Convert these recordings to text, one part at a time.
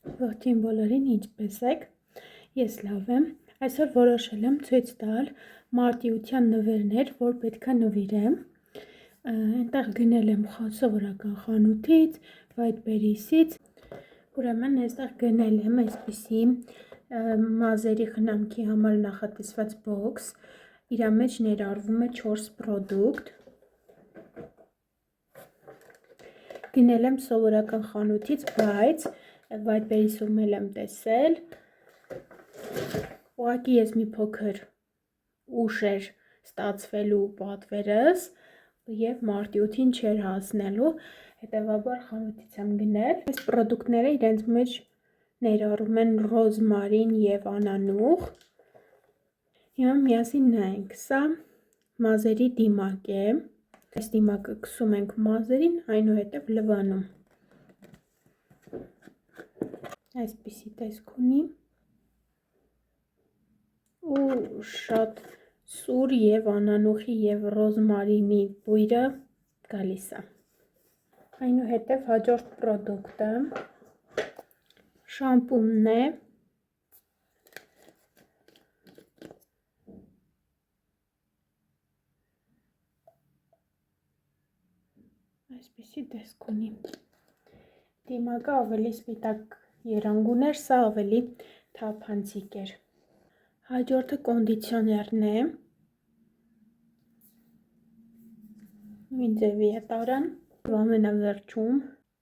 Ողջույն բոլորին, ինչպե՞ս եք։ Ես լավ եմ։ Այսօր որոշել եմ ցույց տալ մարտիության նվերներ, որ պետքա նվիրեմ։ Այնտեղ գնել եմ սովորական խանութից, Whiteberries-ից։ Ուրեմն այստեղ գնել եմ այսպիսի մազերի խնամքի համար նախատեսված բոքս։ Իր մեջ ներառվում է 4 պրոդուկտ։ Գնել եմ սովորական խանութից, բայց Whiteberries-ում եմ տեսել։ Ուղղակի ես մի փոքր ուշ էր ստացվելու պատվերս եւ մարտիութին չէր հասնելու, հետեւաբար խանութից եմ գնել։ Այս պրոդուկտները իրենց մեջ ներառում են ռոզմարին եւ անանուխ։ Հիմա միասին նայենք, սա մազերի դիմակ է։ Այս դիմակը քսում ենք մազերին, այնուհետև լվանում։ Այսպիսի տեսք ունի ու շատ սուր եւ անանուխի եւ ռոզմարինի բույրը գալիս է։ Այնուհետև հաջորդ պրոդուկտը շամպունն է։ Այսպիսի տեսք ունի։ Դիմակը ավելի սպիտակ երանգուն էր, սա ավելի թափանցիկ էր։ Հաջորդը կոնդիցիոներն է։ Նույն ձևի է տարան։ Ամենավերջում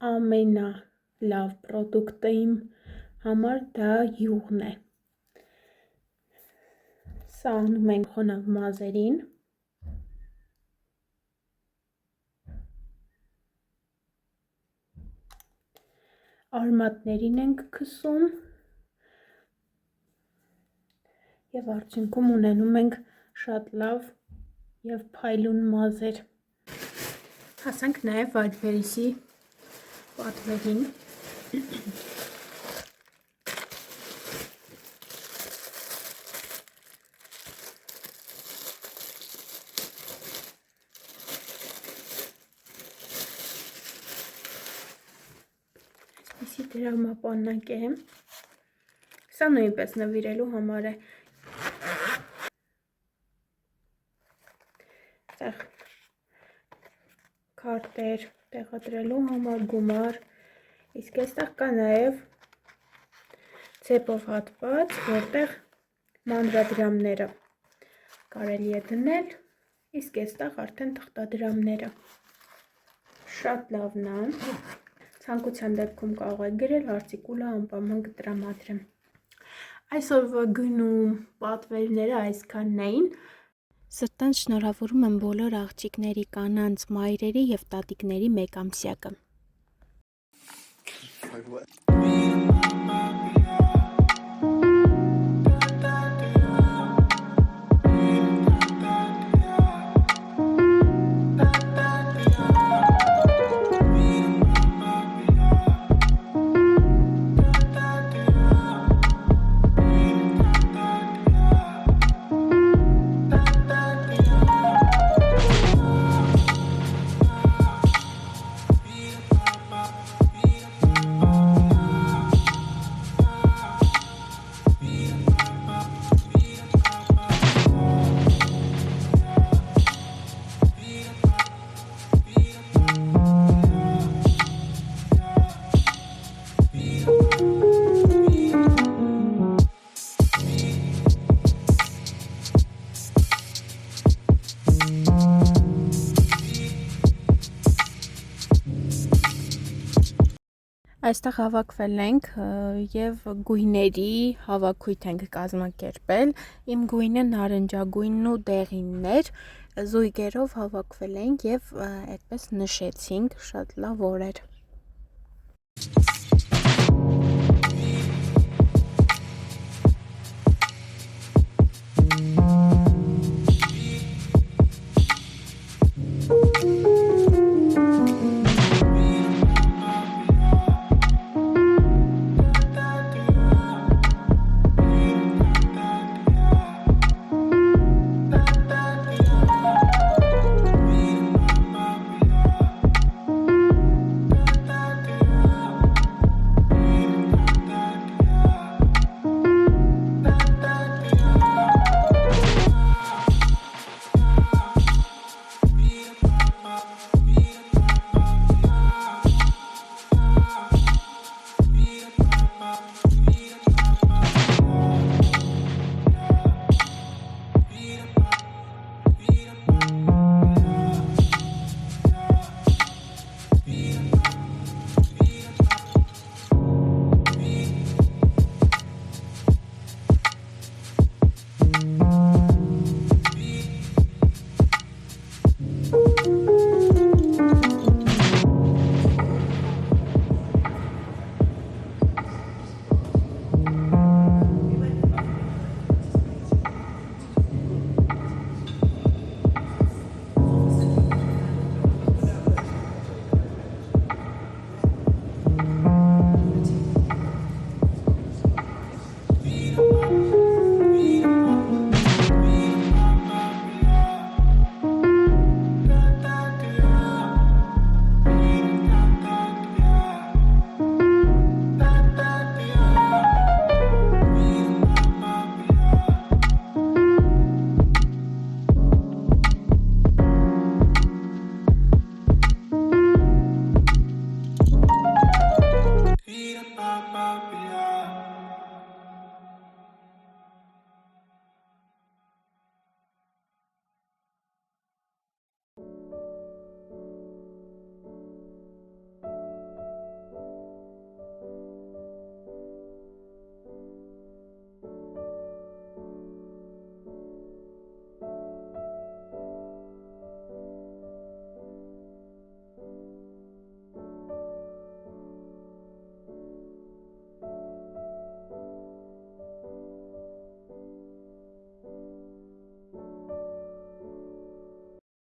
ամենալավ պրոդուկտը իմ համար դա յուղն է։ Սա անում ենք խոնավ մազերին։ Արմատներին ենք քսում եւ արդյունքում ունենում ենք շատ լավ եւ փայլուն մազեր։ Հասանք նաեւ Whiteberries-ի պատվերին։ Այսպիսի դրամապանակ է։ Սա նույնպես նվիրելու համար է։ Քարտեր տեղադրելու համար, գումար, իսկ այստեղ կա նաև ցեպով հատված, որտեղ մանրադրամները կարելի է դնել, իսկ այստեղ արդեն թղթադրամները։ Շատ լավն է։ Ցանկության դեպքում կարող եք գրել, արտիկուլը անպայման կտրամադրեմ։ Այսօրվա գնում պատվերները այսքանն էին։ Սրտանց շնորհավորում եմ բոլոր աղջիկների, կանանց, մայրերի եւ տատիկների մեկամսյակը։ Այստեղ հավաքվել ենք եւ գույների հավաքույթ ենք կազմակերպել։ Իմ գույնը նարնջագույնն ու դեղինն էր։ Զույգերով հավաքվել ենք եւ այդպես նշեցինք, շատ լավ օր էր։